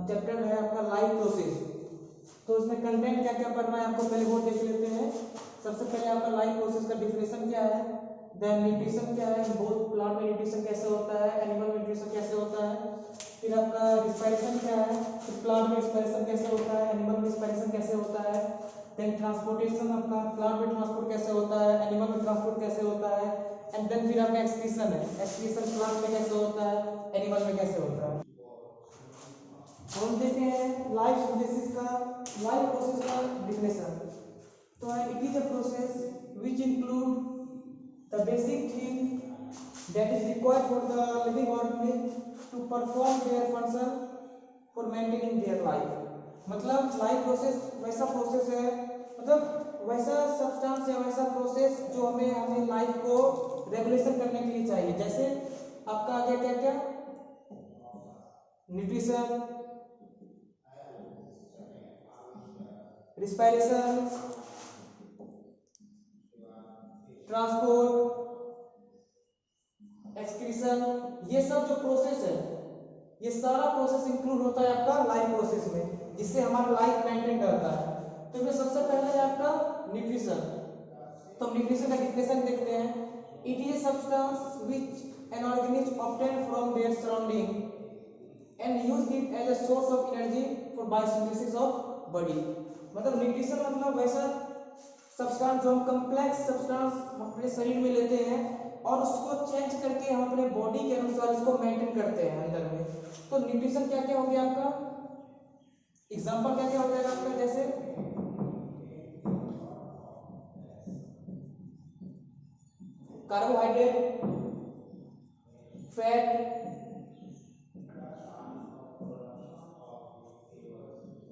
Chapter है आपका life process. तो इसमें कंटेंट क्या क्या पढ़ना है आपको पहले वो देख लेते हैं। सबसे पहले आपका लाइफ प्रोसेस का डिफिनेशन क्या है, देन न्यूट्रिशन क्या है, बोथ प्लांट में न्यूट्रिशन कैसे होता है, एनिमल में न्यूट्रिशन कैसे होता है, फिर आपका रिस्पायरेशन क्या है, फिर प्लांट में रिस्पायरेशन कैसे होता है, एनिमल में रिस्पायरेशन कैसे होता है, देन ट्रांसपोर्टेशन आपका प्लांट में ट्रांसपोर्ट कैसे होता है, एनिमल में ट्रांसपोर्ट कैसे होता है, एंड देन फिर आपका एक्सक्रीशन है, एक्सक्रीशन प्लांट में कैसे होता है, एनिमल में कैसे होता है। हम देखते हैं लाइफ सिंथेसिस का लाइफ प्रोसेस का डिफिनेशन। तो it is a process which include the basic thing that is required for the living organism to perform their function for maintaining their life। मतलब लाइफ प्रोसेस वैसा process है, मतलब वैसा substance या वैसा process जो हमें लाइफ को रेगुलेशन करने के लिए चाहिए। जैसे आपका आगे क्या क्या न्यूट्रिशन, रिस्पायरेशन, ट्रांसपोर्ट, एक्सक्रीशन, ये सब जो प्रोसेस है ये सारा प्रोसेस इंक्लूड होता है आपका लाइफ प्रोसेस में, जिससे हमारा लाइफ मेंटेन रहता है। तो इसमें सबसे पहले है आपका न्यूट्रिशन। तो न्यूट्रिशन का डिफिनेशन देखते हैं। It is a substance which an organism obtain from their surrounding and use it as a source of energy for biosynthesis of body. मतलब न्यूट्रिशन मतलब वैसा सब्सटेंस जो हम कॉम्प्लेक्स सब्सटेंस अपने शरीर में लेते हैं और उसको चेंज करके हम अपने बॉडी के अनुसार इसको मेंटेन करते हैं अंदर में। तो न्यूट्रिशन क्या क्या हो गया आपका, एग्जांपल क्या क्या हो जाएगा आपका, जैसे कार्बोहाइड्रेट, फैट,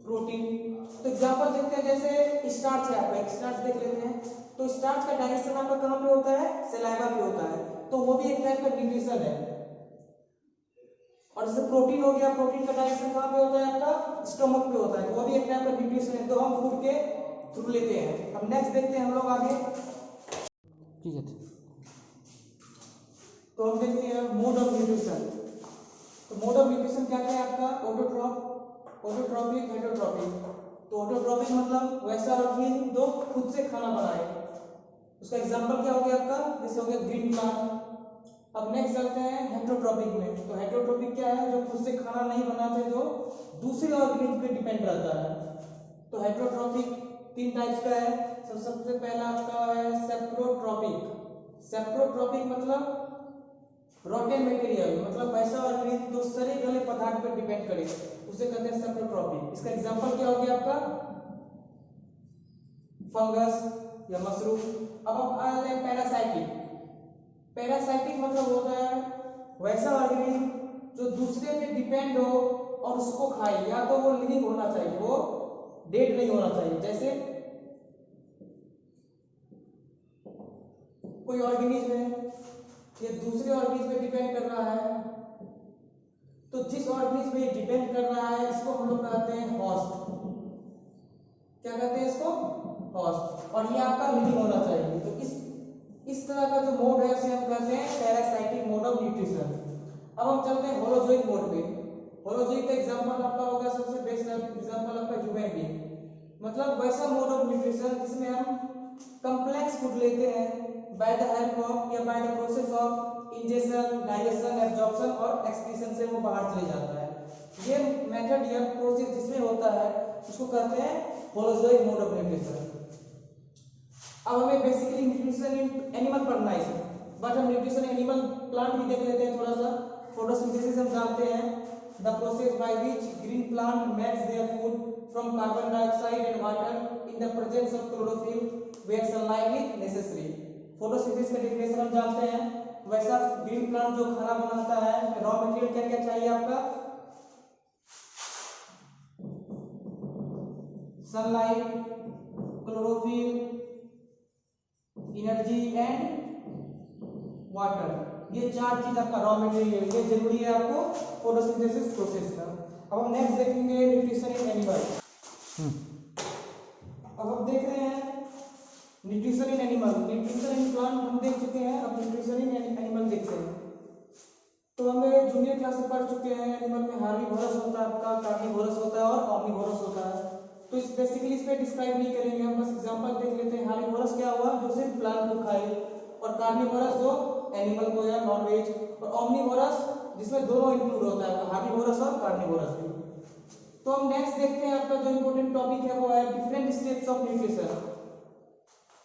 प्रोटीन। तो एग्जांपल देखते हैं, जैसे स्टार्च है आपका, एक स्टार्च देख लेते हैं। तो स्टार्च का डाइजेशन आपका कहां पे होता है, सलाइवा पे होता है, तो वो भी एक टाइप का न्यूट्रिशन है। और जैसे प्रोटीन हो गया, प्रोटीन का डाइजेशन कहां पे होता है आपका, स्टमक पे होता है, वो भी एक टाइप का न्यूट्रिशन है, तो हम फूड के थ्रू लेते हैं। अब नेक्स्ट देखते हैं हम लोग आगे, ठीक है। तो हम देखते हैं मोड ऑफ न्यूट्रिशन। तो मोड ऑफ न्यूट्रिशन क्या क्या है आपका, ऑटोट्रॉपिक, हेटरोट्रॉपिक। तो ऑटोट्रॉपिक मतलब वैसा ऑर्गेनिज्म जो खुद से खाना बनाए, उसका एग्जांपल क्या हो गया आपका, जैसे हो गया ग्रीन प्लांट। अब नेक्स्ट चलते हैं हेटरोट्रॉपिक में। तो हेटरोट्रॉपिक क्या है, जो खुद से खाना नहीं बनाते, जो दूसरे ऑर्गेनिज्म पे डिपेंड रहता है। तो हेटरोट्रॉपिक तीन टाइप्स का है। सबसे पहला आपका है सेप्रोट्रॉपिक। सेप्रोट्रॉपिक मतलब रॉटेन मटेरियल, मतलब वैसा ऑर्गेनिज्म जो सड़े गले पदार्थ पर डिपेंड करे, उसे कहते हैं सेप्रोट्रॉपिक। इसका एग्जांपल क्या हो गया आपका, फंगस या मशरूम। अब आप आ जाते हैं पैरासाइटिक। पैरासाइटिक मतलब होता है वैसा ऑर्गेनिज्म जो दूसरे पे डिपेंड हो और उसको खाए, या तो वो लिविंग होना चाहिए, वो डेड नहीं होना चाहिए। जैसे कोई ऑर्गेनिज्म है, ये दूसरे ऑर्गेनिज्म पे डिपेंड कर रहा है, तो जिस ऑर्गेनिज्म पे डिपेंड कर रहा है इसको हम लोग कहते हैं होस्ट। क्या कहते हैं इसको, होस्ट। और ये आपका लिविंग होना चाहिए। तो इस तरह का जो मोड है उसे हम कहते हैं पैरासाइटिक मोड ऑफ न्यूट्रिशन। अब हम चलते हैं होलोजोइक मोड पे। होलोजोइक का एग्जांपल आपका होगा, सबसे बेस्ट एग्जांपल आपका ह्यूमन बीइंग। मतलब वैसा मोड ऑफ न्यूट्रिशन जिसमें हम कॉम्प्लेक्स फूड लेते हैं बाय द हेल्प ऑफ या by the process of injection, digestion, absorption और एक्सक्रीशन से वो बाहर चले जाता है। ये मेथड या प्रोसेस जिसमें होता है उसको कहते हैं होलोजोइक मोड ऑफ न्यूट्रिशन। अब हमें बेसिकली न्यूट्रिशन इन एनिमल पढ़ना है इसमें, बट हम न्यूट्रिशन एनिमल प्लांट भी देख लेते हैं थोड़ा सा। फोटोसिंथेसिस हम जानते हैं, the process by which green plant makes their food from carbon dioxide and water in the presence of chlorophyll where sunlight is necessary. Photosynthesis का डेफिनेशन हम जानते हैं, वैसा ग्रीन प्लांट जो खाना बनाता है, रॉ मटेरियल क्या क्या चाहिए आपका, sunlight, chlorophyll, energy and water. ये चार चीज आपका रॉ मटेरियल, ये जरूरी है आपको फोटोसिंथेसिस प्रोसेस का। अब हम नेक्स्ट देखेंगे न्यूट्रिशन इन एनिमल। अब हम देख रहे हैं nutrition in animal. Nutrition in plant हम देख चुके हैं, अब न्यूट्रिशन इन एनिमल देखते हैं। तो हमें जूनियर क्लास में पढ़ चुके हैं एनिमल में हार्बीवोरस होता है आपका, कार्निवोरस होता है और ऑम्निवोरस होता है। तो इस बेसिकली इस पे डिस्क्राइब नहीं करेंगे हम, बस एग्जांपल देख लेते हैं। हार्बीवोरस क्या हुआ, जो सिर्फ प्लांट को खाए, और कार्निवोरस जो एनिमल को या नॉन वेज, और ऑम्निवोरस जिसमें दोनों इंक्लूड होता है, हार्बीवोरस और कार्निवोरस भी। तो हम नेक्स्ट देखते हैं, आपका जो इंपॉर्टेंट टॉपिक है वो है डिफरेंट स्टेप्स ऑफ न्यूट्रिशन।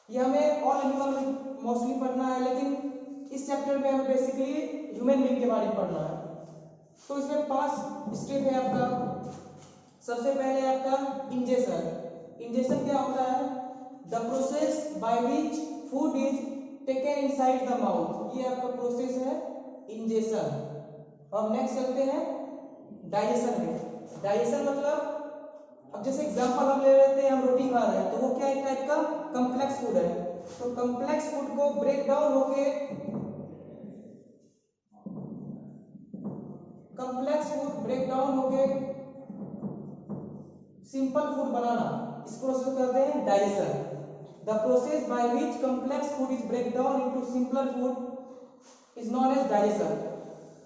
ये हमें ऑल एनिमल में मोस्टली पढ़ना है, लेकिन इस चैप्टर में हमें बेसिकली ह्यूमन बीइंग के बारे में पढ़ना है। तो इसमें 5 स्टेप है आपका। सबसे पहले आपका इंजेशन। इंजेशन क्या होता है, the process by which food is taken inside the mouth, ये आपका प्रोसेस है इंजेशन। अब नेक्स्ट चलते हैं डाइजेशन में। डाइजेशन मतलब, अब जैसे एग्जांपल हम ले लेते हैं, हम रोटी खा रहे हैं तो वो क्या एक टाइप का कॉम्प्लेक्स फूड है। तो कॉम्प्लेक्स फूड को ब्रेक डाउन होके, कॉम्प्लेक्स फूड ब्रेक डाउन होके सिंपल फूड बनाना, इस प्रोसेस को कहते हैं digestion. The process by which complex food is break down into simpler food is known as digestion.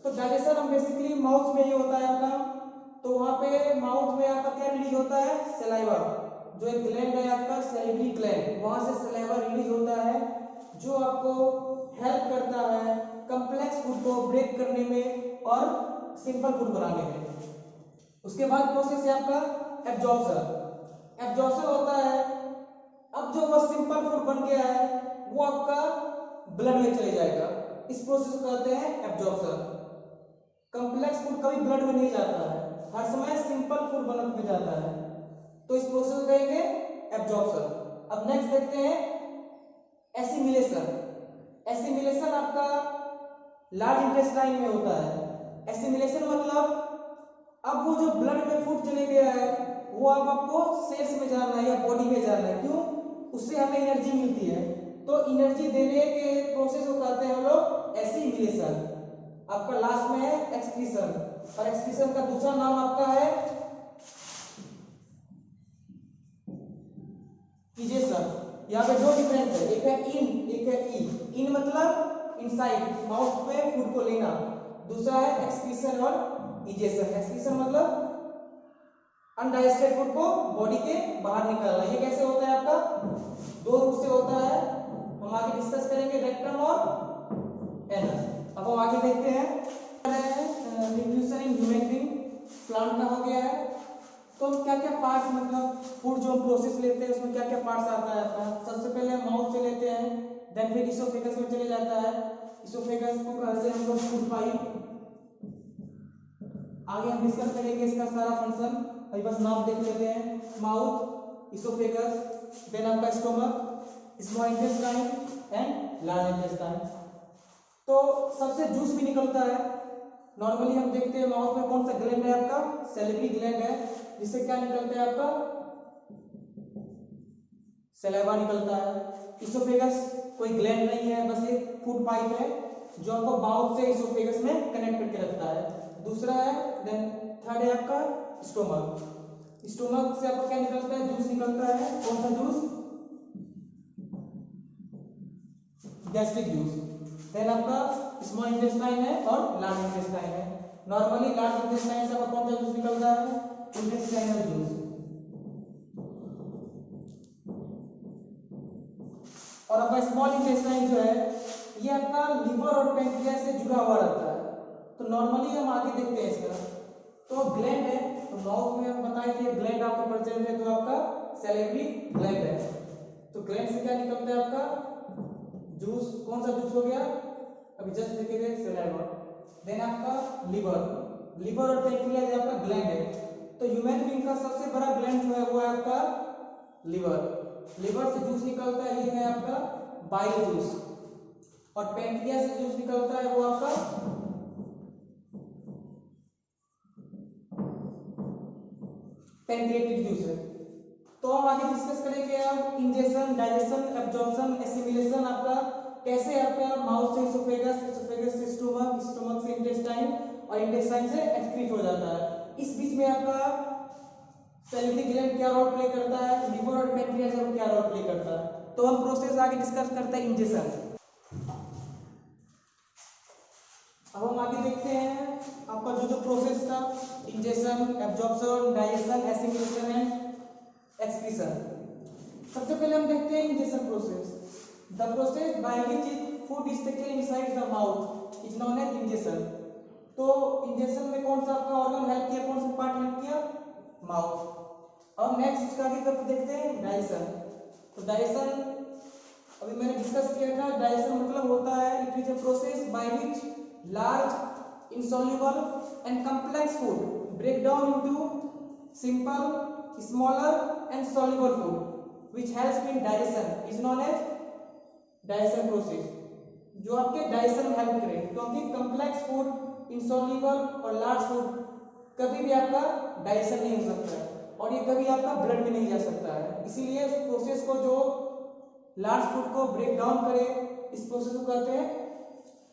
तो डाइजेशन हम बेसिकली माउथ में ही होता है आपका। तो वहां पे माउथ में आपका क्या रिलीज होता है, सलाइवा, जो एक ग्लैंड है आपका सैलिवरी ग्लैंड, वहां से सलाइवा रिलीज होता है, जो आपको हेल्प करता है कॉम्प्लेक्स फूड को ब्रेक करने में और सिंपल फूड बनाने में। उसके बाद प्रोसेस है आपका एब्जॉर्प्शन। एब्जॉर्प्शन होता है, अब जो वो सिंपल फूड बन गया है वो आपका ब्लड में चले जाएगा, इस प्रोसेस को कहते हैं एब्जॉर्प्शन। कॉम्प्लेक्स फूड कभी ब्लड में नहीं जाता है, हर समय सिंपल फूड बनने में जाता है, तो इस प्रोसेस को कहेंगे एब्जॉर्प्शन। अब नेक्स्ट देखते हैं एसिमिलेशन। एसिमिलेशन आपका लार्ज इंटेस्टाइन में होता है। एसिमिलेशन मतलब, अब वो जो ब्लड में फूड चले गया है वो अब आपको सेल्स में जाना है या बॉडी में जाना है, क्यों, उससे हमें एनर्जी मिलती है। तो एनर्जी देने के प्रोसेस को कहते हैं हम लोग एसिमिलेशन। आपका लास्ट में है एक्सक्रीशन, और एक्सक्रीशन का दूसरा नाम आपका है इजेशन। यहाँ पे दो डिफरेंस है, एक है इन, एक है ई। इन मतलब इनसाइड माउथ में फूड को लेना, दूसरा है एक्सक्रीशन और इजेशन। एक्सक्रीशन मतलब अनडाइजेस्टेड फूड को बॉडी के बाहर निकालना। ये कैसे होता है आपका, 2 रूप से होता है, हम आगे डिस्कस करेंगे, रेक्टम और एनस। अब हम आगे देखते हैं nutrition in human being. Plant का हो गया है, तो क्या क्या पार्ट्स, मतलब फूड जो हम प्रोसेस लेते हैं उसमें क्या क्या पार्ट्स आता है अपना। सबसे पहले हम माउथ से लेते हैं, देन फिर इसोफेगस में चले जाता है। इसोफेगस को कहते हैं हम लोग फूड पाइप। आगे हम डिस्कस करेंगे इसका सारा फंक्शन, अभी बस नाम देख लेते हैं, माउथ, इसोफेगस, देन आपका stomach, small intestine and large intestine. तो सबसे जूस भी निकलता है। नॉर्मली हम देखते हैं माउथ में कौन सा ग्लैंड है आपका, सैलिवरी ग्लैंड है, जिससे क्या निकलता है आपका सलाइवा निकलता है। इसोफेगस कोई ग्लैंड नहीं है, बस एक फूड पाइप है जो आपको माउथ से इसोफेगस में कनेक्ट करके रखता है। दूसरा है, देन थर्ड है आपका स्टोमक। स्टोमक से आपको क्या निकलता है, जूस निकलता है। कौन सा जूस, गैस्ट्रिक जूस। देन आपका स्मॉल इंटेस्टाइन है और लार्ज इंटेस्टाइन है। नॉर्मली लार्ज इंटेस्टाइन से आपका कौन सा जूस निकलता है, इंटेस्टाइनल जूस। और आपका स्मॉल इंटेस्टाइन जो है ये आपका लिवर और पैंक्रियास से जुड़ा हुआ रहता है। तो नॉर्मली हम आगे देखते हैं इसका, तो ग्लैंड है, तो माउथ में हम बताए थे ग्लैंड आपका प्रेजेंट है, तो आपका सैलिवरी ग्लैंड है। तो ग्लैंड से क्या निकलता है आपका जूस। कौन सा जूस हो गया, अभी जस्ट देखे थे, सलाइवा। देन आपका लिवर, लिवर और पैंक्रियास आपका ग्लैंड है। तो ह्यूमन बीइंग का सबसे बड़ा ग्लैंड जो है वो है आपका लिवर। लिवर से जूस निकलता है, ये है आपका बाइल जूस। और पैंक्रियास से जूस निकलता है वो आपका पैंक्रियाटिक जूस है। तो हम आगे डिस्कस करेंगे अब इंजेशन, डाइजेशन, एब्जॉर्प्शन, एसिमिलेशन आपका कैसे आपका माउथ से इसोफेगस, इसोफेगस से स्टोमक, स्टोमक से इंटेस्टाइन और इंटेस्टाइन से एक्सक्रीट हो जाता है। इस बीच में आपका सैलिवरी ग्लैंड क्या रोल प्ले करता है, लिवर और पैंक्रियास क्या रोल प्ले करता है। तो हम प्रोसेस आगे डिस्कस करते हैं इंजेशन। अब हम आगे देखते हैं आपका जो जो प्रोसेस था, injection, absorption, digestion, assimilation and excretion. सबसे पहले हम देखते हैं injection process. The process by which food is taken inside the mouth is known as injection. तो इंजेक्शन में कौन सा आपका ऑर्गन हेल्प किया, कौन सा पार्ट हेल्प किया? माउथ। अब नेक्स्ट आगे कब देखते हैं डाइजेशन। तो डाइजेशन अभी मैंने डिस्कस किया था, डाइजेशन मतलब होता है it is a process by which large insoluble and complex food break down into simple, smaller and soluble food which helps in digestion is known as digestion process। जो आपके digestion में help करे, क्योंकि complex food, insoluble और large food कभी भी आपका digestion नहीं हो सकता है और ये कभी आपका ब्लड में नहीं जा सकता है। इसीलिए इस प्रोसेस को जो लार्ज फूड को ब्रेक डाउन करे, इस प्रोसेस को कहते हैं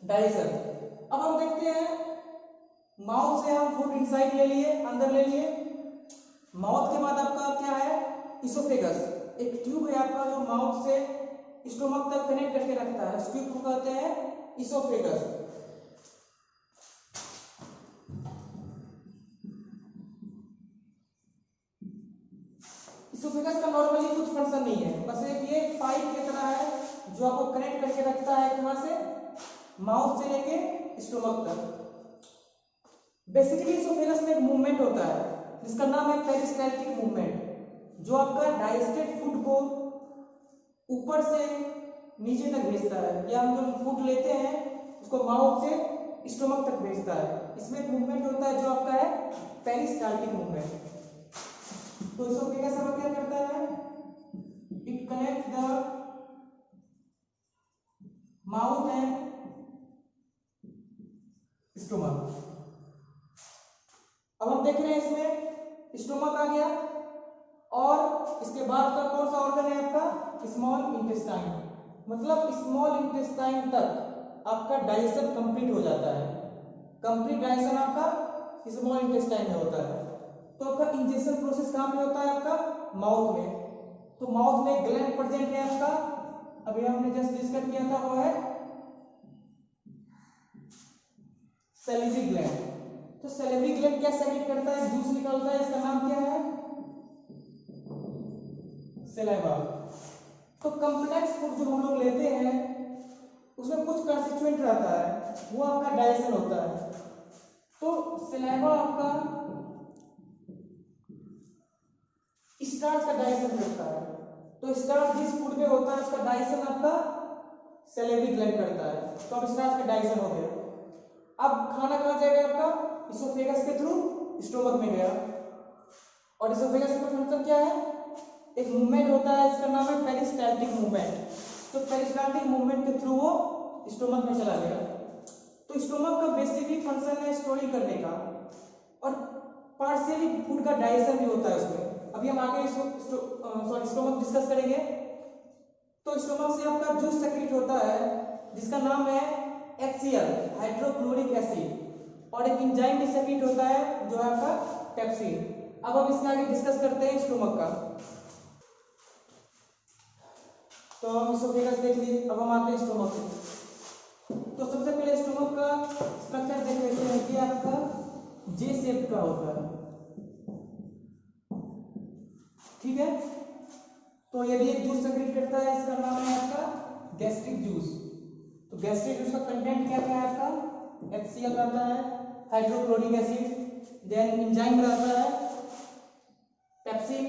डाइजेशन। अब हम देखते हैं माउथ से हम फूड इनसाइड ले लिए, अंदर ले लिए। माउथ के बाद आपका क्या है? इसोफेगस, एक ट्यूब है आपका जो माउथ से स्टोमक तक कनेक्ट करके रखता है, उस ट्यूब को कहते हैं इसोफेगस। इसोफेगस का नॉर्मली कुछ फंक्शन नहीं है, बस एक ये पाइप की तरह है जो आपको कनेक्ट करके रखता है कहां से? माउथ से लेके स्टोमक तक। बेसिकली इसोफेगस में एक मूवमेंट होता है जिसका नाम है पेरिस्टाल्टिक मूवमेंट, जो आपका डाइजेस्टेड फूड को ऊपर से नीचे तक भेजता है, या हम जो फूड लेते हैं उसको माउथ से स्टोमक तक भेजता है। इसमें एक मूवमेंट होता है जो आपका है पेरिस्टाल्टिक मूवमेंट। तो इसोफेगस हमें क्या करता है? It connect the mouth and stomach. अब हम देख रहे हैं इसमें स्टोमक आ गया और इसके बाद का कौन सा ऑर्गन है आपका? Small intestine. मतलब स्मॉल इंटेस्टाइन तक आपका डाइजेशन कंप्लीट हो जाता है। कंप्लीट डाइजेशन आपका स्मॉल इंटेस्टाइन में होता है। तो आपका इंजेक्शन प्रोसेस कहां पे होता है? आपका माउथ में। तो माउथ में ग्लैंड प्रेजेंट है आपका, अभी हमने जस्ट डिस्कस किया था, वो है सैलिवरी ग्लैंड। तो सैलिवरी ग्लैंड क्या सेक्रेट करता है? जूस निकलता है, इसका नाम क्या है? सलाइवा। तो कॉम्प्लेक्स फूड जो हम लोग लेते हैं उसमें कुछ कंस्टिट्यूएंट रहता है, वो आपका डाइजेशन होता है। तो सलाइवा आपका स्टार्च का डाइजेशन करता है। तो स्टार्च जिस फूड में होता है उसका डाइजेशन आपका सैलिवरी ग्लैंड करता है। तो अब स्टार्च का डाइजेशन हो गया। अब खाना कहां जाएगा आपका? इसोफेगस के थ्रू स्टोमक में गया। और इसोफेगस का फंक्शन क्या है? एक मूवमेंट होता है, इसका नाम है पेरिस्टाल्टिक मूवमेंट। तो पेरिस्टाल्टिक मूवमेंट के थ्रू वो स्टोमक में चला गया। तो स्टोमक का बेसिकली फंक्शन है स्टोरिंग करने का, और पार्शियली फूड का डाइजेशन भी होता है उसमें। अभी हम आगे स्टोमक डिस्कस करेंगे। तो स्टोमक से आपका जूस सेक्रेट होता है जिसका नाम है HCl, हाइड्रोक्लोरिक एसिड, और एक एंजाइम भी सेक्रेट होता है जो है आपका पेप्सिन। अब हम इसके आगे डिस्कस करते हैं स्टोमक का। तो हम इसोफेगस देख लिए, अब हम आते हैं स्टोमक पे। तो सबसे पहले स्टोमक का स्ट्रक्चर देख लेते हैं कि आपका जे शेप का होता है, ठीक है। तो यदि एक जूस सेक्रेट करता है, इसका नाम है आपका गैस्ट्रिक जूस। तो गैस्ट्रिक जूस का कंटेंट क्या क्या है आपका? HCl रहता है, हाइड्रोक्लोरिक एसिड, देन एंजाइम रहता है पेप्सिन,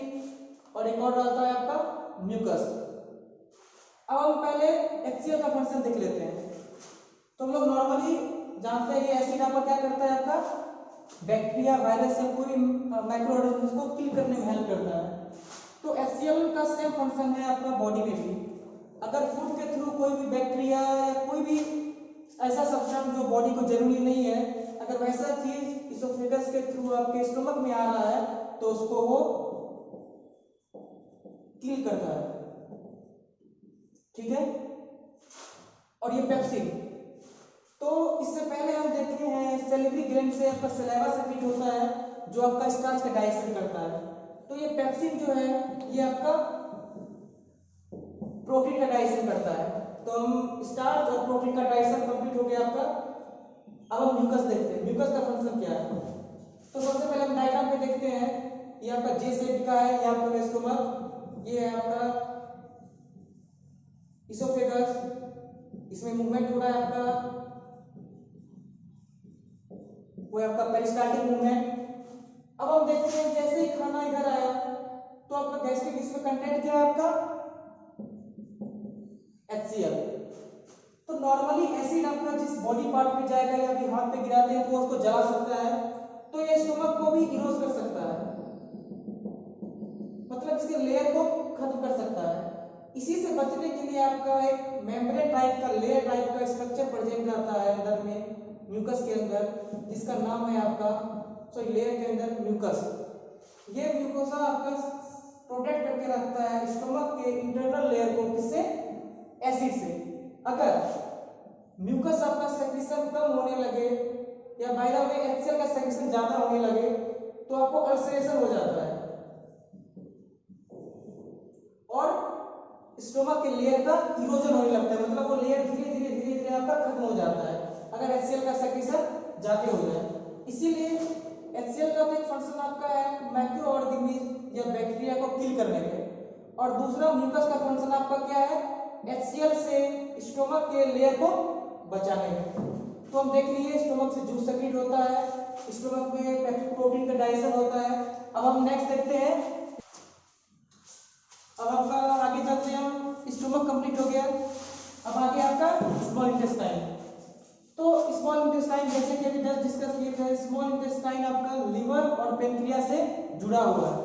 और एक और रहता है आपका म्यूकस। अब हम पहले HCl का फंक्शन देख लेते हैं। तो हम लोग नॉर्मली जानते हैं ये एसिड आपका क्या करता है? आपका बैक्टीरिया, वायरस या कोई माइक्रो ऑर्गेनिज्म को किल करने में हेल्प करता है। तो HCl का सेम फंक्शन है आपका बॉडी में भी। अगर फूड के थ्रू कोई भी बैक्टीरिया या कोई भी ऐसा सब्सटेंस जो बॉडी को जरूरी नहीं है, अगर वैसा चीज इसोफेगस के थ्रू आपके स्टोमक में आ रहा है तो उसको वो किल करता है, ठीक है। और ये पेप्सिन, तो इससे पहले हम देखते हैं सैलिवरी ग्लैंड से आपका सलाइवा सेक्रेट होता है जो आपका स्टार्च का डाइजेशन करता है। तो ये पेप्सिन जो है ये आपका प्रोटीन का डाइजेशन करता है। तो हम स्टार्च और प्रोटीन का डाइजेशन कंप्लीट हो गया आपका अब हम म्यूकस देखते हैं, म्यूकस का फंक्शन क्या है। तो सबसे पहले हम डायग्राम पे देखते हैं, ये आपका जे शेप का है, यहाँ पे स्टोमक, ये है आपका इसोफेगस, इसमें मूवमेंट हो रहा है आपका, वो है आपका पेरिस्टाल्टिक मूवमेंट। अब हम देखते हैं जैसे ही खाना इधर आया तो आपका गैस्ट्रिक, इसमें कंटेंट क्या है आपका HCl। तो नॉर्मली एसिड आपका जिस बॉडी पार्ट पे जाएगा या भी हाथ पे गिराते हैं तो उसको जला सकता है, तो ये स्टोमक को भी इरोज कर सकता है, मतलब इसके लेयर को खत्म कर सकता है। इसी से बचने के लिए आपका एक मेम्ब्रेन टाइप का, लेयर टाइप का स्ट्रक्चर प्रेजेंट रहता है अंदर में म्यूकस के अंदर, जिसका नाम है आपका, सॉरी लेयर के अंदर म्यूकस। ये म्यूकोसा आपका प्रोटेक्ट करके रखता है स्टोमक के इंटरनल लेयर को, किससे, एसिड से। अगर म्यूकस आपका सेक्रेशन कम होने लगे या बाय द वे HCl का सेक्रेशन ज्यादा होने लगे तो आपको अल्सरेशन हो जाता है और स्टोमक के लेयर का इरोजन होने लगता है, मतलब वो लेयर धीरे धीरे आपका खत्म हो जाता है अगर HCl का सेक्रेशन ज्यादा हो जाए। इसीलिए HCl का तो एक फंक्शन आपका है माइक्रो ऑर्गेनिज्म या बैक्टीरिया को किल करने के, और दूसरा म्यूकस का फंक्शन आपका क्या है, HCl से स्टोमक के लेयर को बचाने में। तो हम देख लिए स्टोमक से जूस सेक्रेट होता है, स्टोमक में पेप्टिक प्रोटीन का डाइजेशन होता है। अब हम नेक्स्ट देखते हैं, अब आपका आगे चलते हैं हम, स्टोमक कंप्लीट हो गया, अब आगे आपका स्मॉल इंटेस्टाइन। तो स्मॉल इंटेस्टाइन जैसे कि अभी जस्ट डिस्कस किए थे, स्मॉल इंटेस्टाइन आपका लिवर और पेनक्रियास से जुड़ा हुआ है।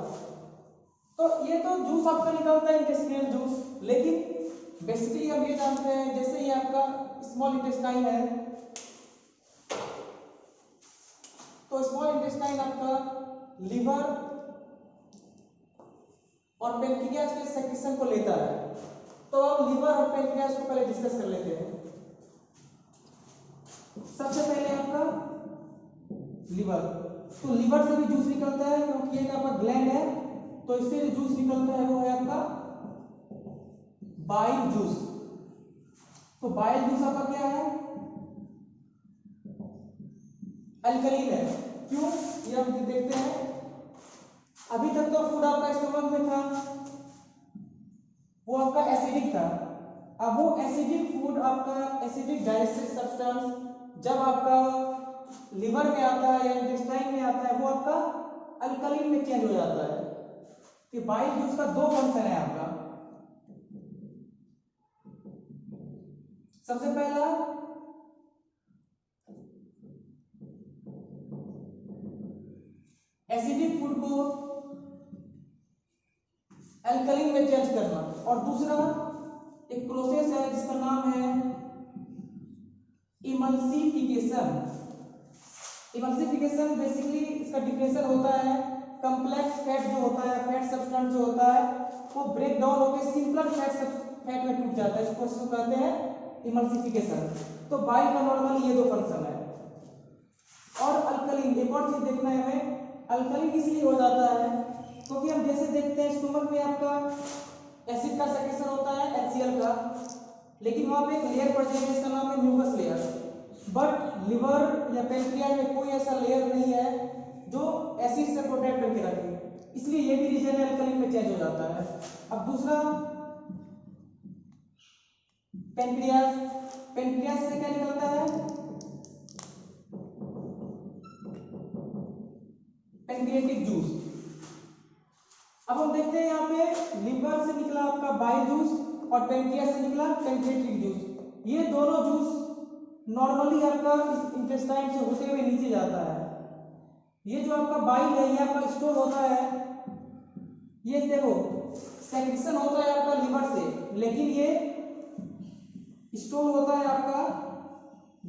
तो ये तो जूस आपका निकलता है इंटेस्टाइनल जूस, लेकिन बेसिकली हम ये जानते हैं जैसे ये आपका स्मॉल इंटेस्टाइन है, तो स्मॉल इंटेस्टाइन आपका लिवर और पेनक्रियास के सेक्रेशन को लेता है। तो अब लिवर और पेनक्रियास को पहले डिस्कस कर लेते हैं। सबसे पहले आपका लिवर, तो लिवर से भी जूस निकलता है क्योंकि एक आपका ग्लैंड है, तो इससे जो जूस निकलता है वो है आपका बाइल जूस। तो बाइल जूस आपका क्या है, अल्कलीन है। क्यों, ये हम देखते हैं। अभी तक तो फूड आपका स्टोमक में था, वो आपका एसिडिक था। अब वो एसिडिक फूड आपका, एसिडिक डाइजेस्टिव सब्सटेंस जब आपका लिवर में आता है या इंटेस्टाइन में आता है, वो आपका अल्कलीन में चेंज हो जाता है। कि बाइल जूस का दो फंक्शन है आपका। सबसे पहला एसिडिक फूड को अल्कलीन में चेंज करना, और दूसरा एक प्रोसेस है जिसका नाम है इमल्सिफिकेशन। इमल्सिफिकेशन बेसिकली इसका डिफिनेशन होता है कॉम्प्लेक्स फैट जो होता है, फैट सब्सटेंस जो होता है वो ब्रेक डाउन होकर सिंपल फैट में टूट जाता है, इस प्रोसेस को कहते हैं इमल्सिफिकेशन। तो बाइल का नॉर्मली ये दो फंक्शन है। और अल्कलीन, एक और चीज देखना है हमें, अल्कलीन इसलिए हो जाता है क्योंकि हम जैसे देखते हैं स्टोमक में आपका एसिड का सेक्रेशन होता है HCl का, लेकिन वहां पे एक लेयर पड़ जाएगी इसका नाम है म्यूकस लेयर। बट लिवर या पेनक्रियास में कोई ऐसा लेयर नहीं है जो एसिड से प्रोटेक्ट करके रखे, इसलिए ये भी रीजन है अल्कलीन में चेंज हो जाता है। अब दूसरा पेनक्रियास, पेनक्रियास से क्या निकलता है, पेनक्रियाटिक जूस। अब हम देखते हैं यहाँ पे लिवर से निकला आपका बाइल जूस और पेनक्रियास से निकला पेनक्रियाटिक जूस। ये दोनों जूस नॉर्मली आपका इंटेस्टाइन से होते हुए नीचे जाता है। ये जो आपका बाइल है ये आपका स्टोर होता है, ये देखो सेक्रेशन होता है आपका लिवर से, लेकिन ये स्टोर होता है आपका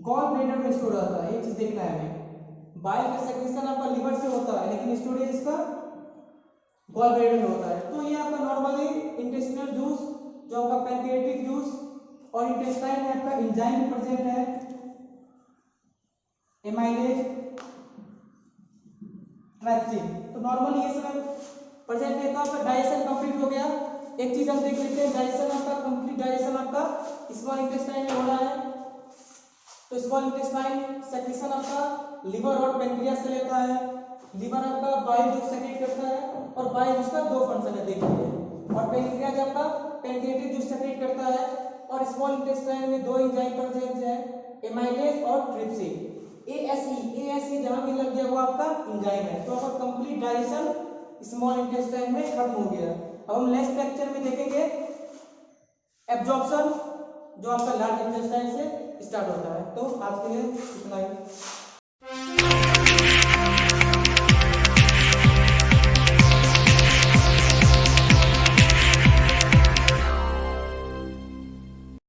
गॉल ब्लैडर में स्टोर होता है। ये चीज देखना है हमें, बाइल का सेक्रेशन आपका लिवर से होता है लेकिन स्टोरेज इसका गॉल ब्लैडर में होता है। तो ये आपका नॉर्मली इंटेस्टिनल जूस जो आपका पैनक्रियाटिक जूस, और इंटेस्टाइन में आपका एंजाइम प्रेजेंट है एमाइलेज, ट्रैप्सिन। तो नॉर्मली ये सब प्रेजेंट है। तो आपका डाइजेशन कंप्लीट हो गया। एक चीज हम देख लेते हैं, डाइजेशन आपका कंप्लीट डाइजेशन आपका स्मॉल इंटेस्टाइन में हो रहा है। तो स्मॉल इंटेस्टाइन सेक्रेशन आपका लिवर और पेनक्रियास से लेता है। लिवर आपका बाइल जूस सेक्रेट करता है और बाइल जूस का दो फंक्शन है देखिए, और पेनक्रियास आपका पेनक्रियाटिक जूस सेक्रेट करता है। और स्मॉल इंटेस्टाइन में दो एंजाइम प्रेजेंट है, एमाइलेज और ट्रिप्सिन। एएसई जहां भी लग गया वो आपका एंजाइम है। तो आपका कंप्लीट डाइजेशन स्मॉल इंटेस्टाइन में खत्म हो गया। अब हम नेक्स्ट लेक्चर में देखेंगे एब्जॉर्प्शन जो आपका लार्ज इंटेस्टाइन से स्टार्ट होता है। तो आज के लिए इतना ही।